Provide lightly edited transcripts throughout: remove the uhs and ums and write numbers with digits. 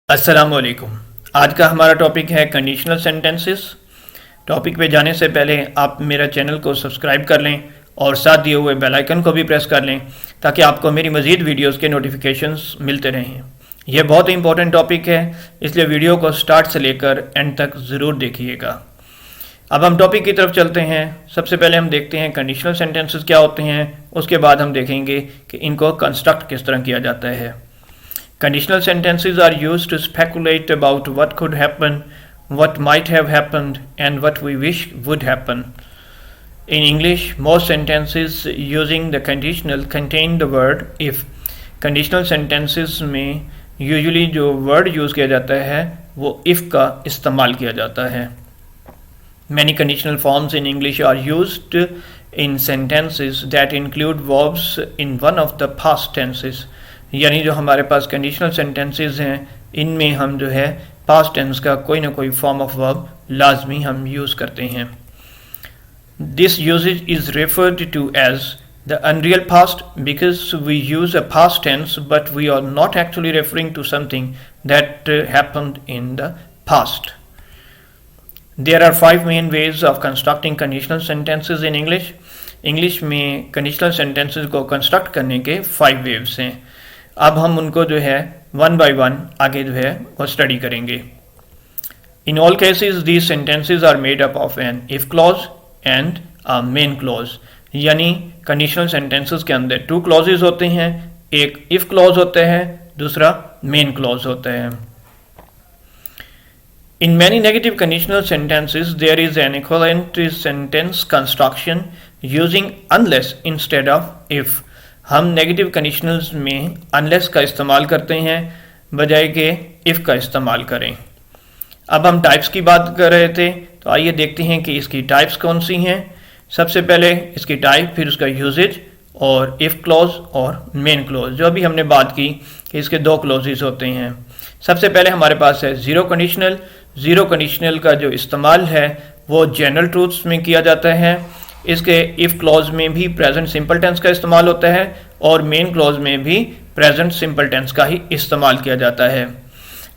अस्सलामुअलैकुम। आज का हमारा टॉपिक है कंडीशनल सेंटेंसेस। टॉपिक पे जाने से पहले आप मेरा चैनल को सब्सक्राइब कर लें और साथ दिए हुए बेल आइकन को भी प्रेस कर लें ताकि आपको मेरी मज़ीद वीडियोस के नोटिफिकेशंस मिलते रहें। यह बहुत ही इंपॉर्टेंट टॉपिक है, इसलिए वीडियो को स्टार्ट से लेकर एंड तक ज़रूर देखिएगा। अब हम टॉपिक की तरफ चलते हैं। सबसे पहले हम देखते हैं कंडीशनल सेंटेंसेस क्या होते हैं, उसके बाद हम देखेंगे कि इनको कंस्ट्रक्ट किस तरह किया जाता है। Conditional sentences are used to speculate about what could happen, what might have happened, and what we wish would happen. In English, most sentences using the conditional contain the word if. Conditional sentences में usually जो word use किया जाता है वो if का इस्तेमाल किया जाता है। Many conditional forms in English are used in sentences that include verbs in one of the past tenses. यानी जो हमारे पास कंडीशनल सेंटेंसेस हैं इनमें हम जो है पास्ट टेंस का कोई ना कोई फॉर्म ऑफ वर्ब लाजमी हम यूज़ करते हैं। This usages is referred to as the unreal past because we use a past tense but we are not actually referring to something that happened in the past. There are 5 main ways of constructing conditional sentences in English. English में conditional sentences को construct करने के 5 waves हैं। अब हम उनको जो है वन बाय वन आगे जो है वो स्टडी करेंगे। In all cases these sentences are made up of an if clause and a main clause. यानी कंडीशनल सेंटेंसेस के अंदर 2 क्लॉजेज होते हैं, एक इफ क्लॉज होता है, दूसरा मेन क्लॉज होता है। In many negative conditional sentences there is an equivalent sentence construction using unless instead of if. हम नेगेटिव कंडीशनल्स में अनलेस का इस्तेमाल करते हैं बजाय के इफ़ का इस्तेमाल करें। अब हम टाइप्स की बात कर रहे थे, तो आइए देखते हैं कि इसकी टाइप्स कौन सी हैं। सबसे पहले इसकी टाइप, फिर उसका यूजेज और इफ़ क्लॉज और मेन क्लॉज। जो अभी हमने बात की कि इसके 2 क्लॉजेज होते हैं। सबसे पहले हमारे पास है ज़ीरो कंडीशनल। ज़ीरो कंडीशनल का जो इस्तेमाल है वो जनरल ट्रूथ्स में किया जाता है। इसके इफ़ क्लॉज में भी प्रेजेंट सिंपल टेंस का इस्तेमाल होता है और मेन क्लॉज में भी प्रेजेंट सिंपल टेंस का ही इस्तेमाल किया जाता है।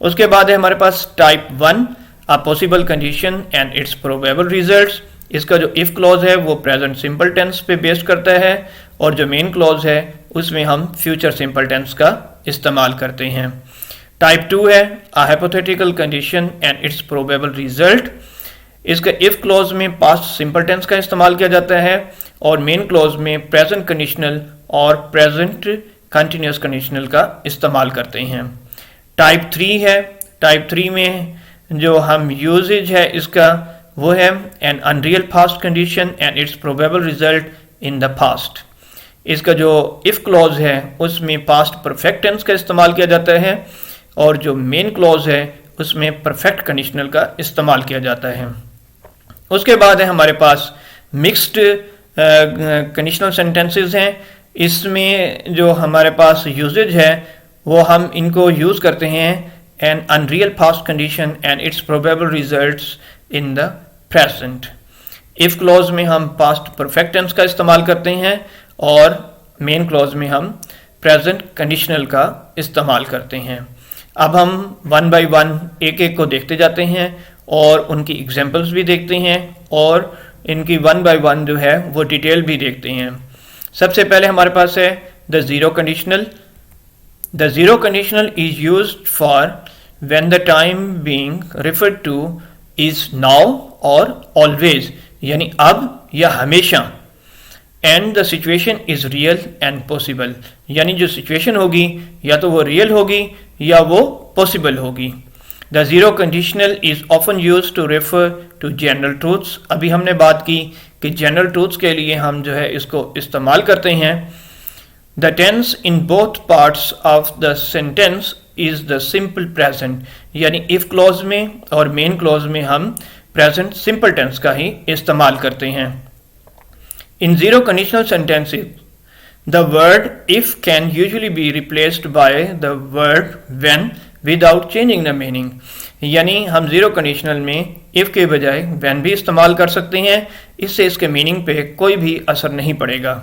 उसके बाद है हमारे पास type 1 a possible condition and it's probable results. इसका जो इफ़ क्लॉज है वो प्रेजेंट सिंपल टेंस पे बेस्ड करता है और जो मेन क्लॉज है उसमें हम फ्यूचर सिंपल टेंस का इस्तेमाल करते हैं। टाइप 2 है a hypothetical condition and it's probable result. इसका इफ क्लॉज में पास्ट सिंपल टेंस का इस्तेमाल किया जाता है और मेन क्लॉज में प्रेजेंट कंडीशनल और प्रेजेंट कंटिन्यूस कंडीशनल का इस्तेमाल करते हैं। टाइप 3 है। टाइप 3 में जो हम यूजेज है इसका वो है N unreal past condition and it's probable result in the past. इसका जो इफ क्लॉज है उसमें पास्ट परफेक्ट टेंस का इस्तेमाल किया जाता है और जो मेन क्लॉज है उसमें परफेक्ट कंडीशनल का इस्तेमाल किया जाता है। उसके बाद है हमारे पास मिक्स्ड कंडीशनल सेंटेंसेस हैं। इसमें जो हमारे पास यूजेज है वो हम इनको यूज़ करते हैं N unreal past condition and it's probable results in the present. If clause में हम पास्ट परफेक्ट टेंस का इस्तेमाल करते हैं और मेन क्लॉज में हम प्रेजेंट कंडीशनल का इस्तेमाल करते हैं। अब हम वन बाय वन एक एक को देखते जाते हैं और उनकी एग्जांपल्स भी देखते हैं और इनकी वन बाय वन जो है वो डिटेल भी देखते हैं। सबसे पहले हमारे पास है the zero conditional. The zero conditional is used for when the time being referred two is now और ऑलवेज, यानी अब या हमेशा। And the situation is real and possible, यानी जो सिचुएशन होगी या तो वो रियल होगी या वो पॉसिबल होगी। The zero conditional is often use to refer to general truths. अभी हमने बात की कि जनरल ट्रूथ्स के लिए हम जो है इसको इस्तेमाल करते हैं। The tense in both parts of the sentence is the simple present, यानी इफ क्लॉज में और मेन क्लॉज में हम प्रेजेंट सिंपल टेंस का ही इस्तेमाल करते हैं। In zero conditional sentences, the word if can usually be replaced by the word when without changing the meaning. यानी हम जीरो कंडीशनल में if के बजाय when भी इस्तेमाल कर सकते हैं, इससे इसके मीनिंग पे कोई भी असर नहीं पड़ेगा।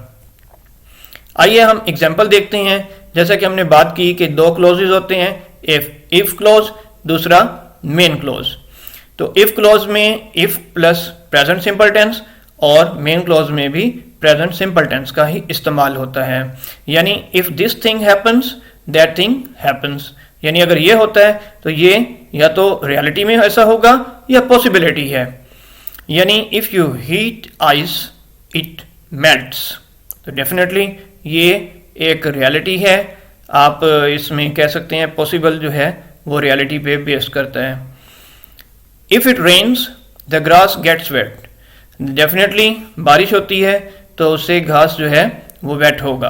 आइए हम एग्जाम्पल देखते हैं। जैसा कि हमने बात की कि 2 क्लॉजेज होते हैं, इफ इफ क्लॉज, दूसरा मेन क्लॉज। तो इफ क्लॉज में if plus present simple tense और मेन क्लॉज में भी प्रेजेंट सिंपल टेंस का ही इस्तेमाल होता है। यानी if this thing happens that thing happens, यानी अगर ये होता है तो ये या तो रियलिटी में ऐसा होगा या पॉसिबिलिटी है। यानी if you heat ice it melts, तो डेफिनेटली ये एक रियलिटी है। आप इसमें कह सकते हैं पॉसिबल जो है वो रियलिटी पे बेस करता है। If it rains the grass gets wet, definitely बारिश होती है तो उससे घास जो है वो वेट होगा।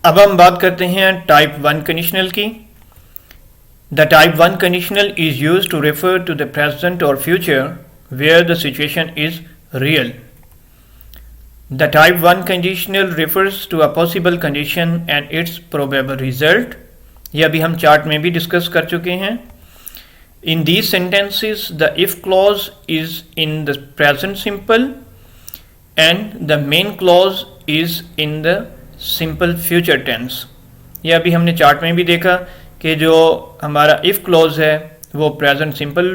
अब हम बात करते हैं टाइप 1 कंडीशनल की। The type 1 conditional is used to refer to the present और future where the situation is real. The type 1 conditional refers to a possible condition and its probable result. यह अभी हम चार्ट में भी discuss कर चुके हैं। In these sentences, the if clause is in the present simple and the main clause is in the simple future tense. यह अभी हमने चार्ट में भी देखा कि जो हमारा if clause है वो present simple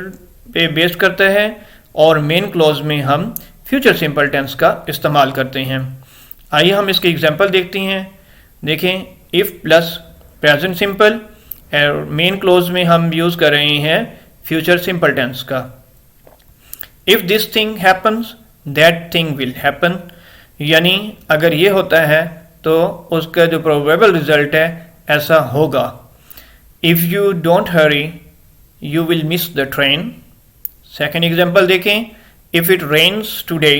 पे बेस्ड करता है और मेन क्लॉज में हम फ्यूचर सिंपल टेंस का इस्तेमाल करते हैं। आइए हम इसके एग्जांपल देखते हैं। देखें, इफ प्लस प्रेजेंट सिंपल और मेन क्लॉज में हम यूज़ कर रहे हैं फ्यूचर सिंपल टेंस का। If this thing happens that thing will happen, यानी अगर ये होता है तो उसका जो प्रोबेबल रिजल्ट है ऐसा होगा। If you don't hurry you will miss the train. Second example देखें, if it rains today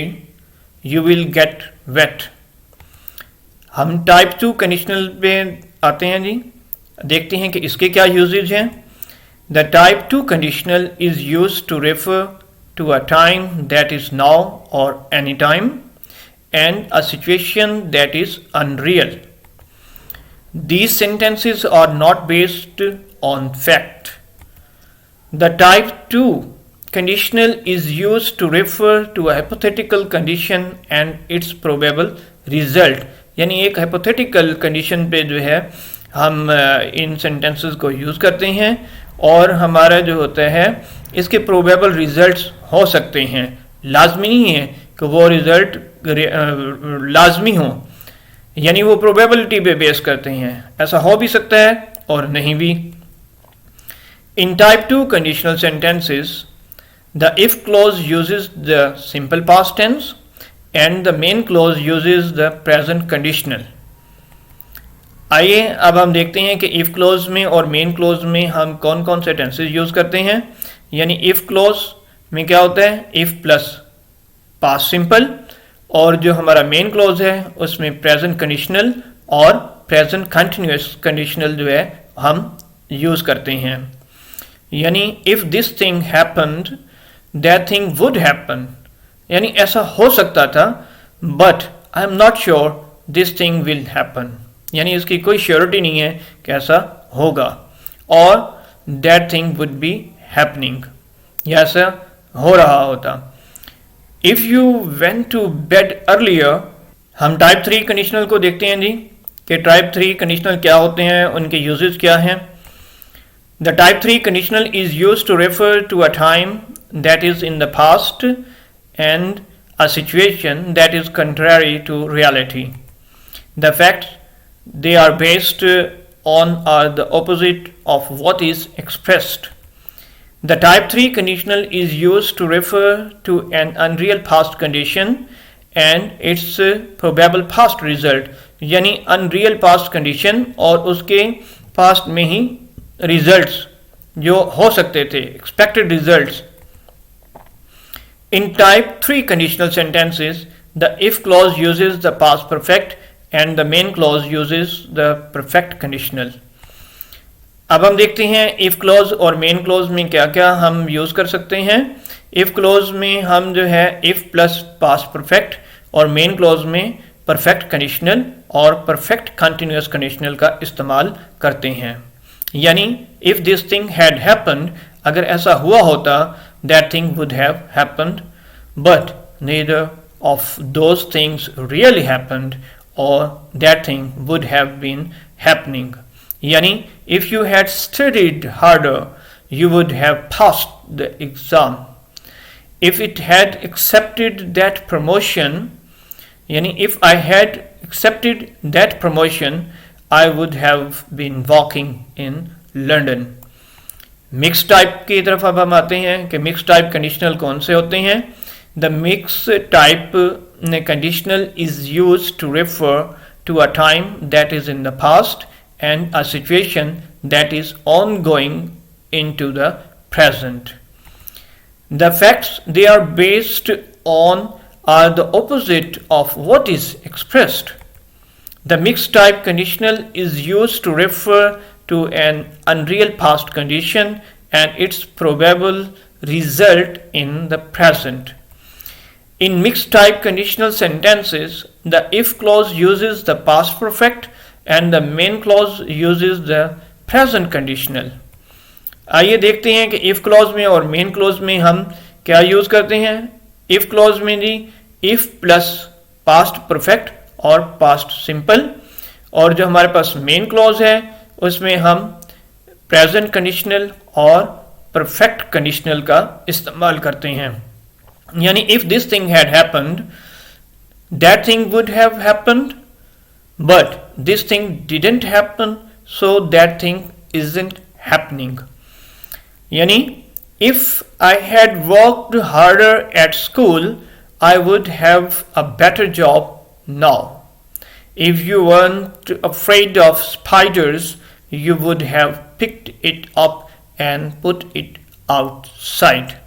you will get wet. हम टाइप 2 कंडीशनल पे आते हैं जी, देखते हैं कि इसके क्या यूजेज हैं। The type 2 conditional is use to refer to a time that is now और any time and a situation that is unreal. These sentences are not based on fact. The type 2 conditional is used to refer to a hypothetical condition and its probable result. यानी एक hypothetical condition पे जो है हम इन sentences को use करते हैं और हमारा जो होता है इसके probable results हो सकते हैं। लाजमी नहीं है कि वो result लाजमी हो, यानी वो प्रोबेबिलिटी पे बेस करते हैं, ऐसा हो भी सकता है और नहीं भी। In type 2 conditional sentences the if clause uses the simple past tense and the main clause uses the present conditional. आइए अब हम देखते हैं कि इफ क्लॉज में और मेन क्लॉज में हम कौन कौन से टेंसेस यूज करते हैं। यानी इफ क्लॉज में क्या होता है, इफ प्लस पास्ट सिंपल, और जो हमारा मेन क्लॉज है उसमें प्रेजेंट कंडीशनल और प्रेजेंट कंटिन्यूअस कंडीशनल जो है हम यूज करते हैं। यानी if this thing happened that thing would happen, यानी ऐसा हो सकता था but I am not sure this thing will happen, यानी इसकी कोई श्योरिटी नहीं है कि ऐसा होगा। और that thing would be happening, या ऐसा हो रहा होता। If you went to bed earlier, हम टाइप 3 कंडीशनल को देखते हैं जी कि टाइप 3 कंडीशनल क्या होते हैं, उनके यूजेस क्या हैं। The type 3 conditional is use to refer to a time that is in the past and a situation that is contrary to reality. The fact they are based on are the opposite of what is expressed. The type 3 conditional is used to refer to an unreal past condition and its probable past result, यानी unreal past condition और उसके past में ही results जो हो सकते थे, expected results. In type 3 conditional sentences, the if clause uses the past perfect and the main clause uses the perfect conditional. अब हम देखते हैं इफ क्लॉज और मेन क्लॉज में क्या क्या हम यूज कर सकते हैं। इफ क्लॉज में हम जो है इफ प्लस पास्ट परफेक्ट और मेन क्लॉज में परफेक्ट कंडीशनल और परफेक्ट कंटिन्यूअस कंडीशनल का इस्तेमाल करते हैं। यानी if this thing had happened, अगर ऐसा हुआ होता that thing would have happened but neither of those things really happened और that thing would have been happening. यानी if you had studied harder you would have passed the exam. If it had accepted that promotion, यानी if I had accepted that promotion I would have been walking in London. Mix type की तरफ अब हम आते हैं कि mix type conditional कौन से होते हैं. The mix type conditional is used to refer to a time that is in the past and a situation that is ongoing into the present. The facts they are based on are the opposite of what is expressed. The mixed type conditional is used to refer to an unreal past condition and its probable result in the present. In mixed type conditional sentences, the if clause uses the past perfect and the main clause uses the present conditional. आइए देखते हैं कि if clause में और main clause में हम क्या use करते हैं. if clause में जी if प्लस past perfect और past simple, और जो हमारे पास main clause है उसमें हम present conditional और perfect conditional का इस्तेमाल करते हैं. यानी if this thing had happened, that thing would have happened, but this thing didn't happen, so that thing isn't happening. यानी if I had worked harder at school, I would have a better job now. If you weren't afraid of spiders, you would have picked it up and put it outside.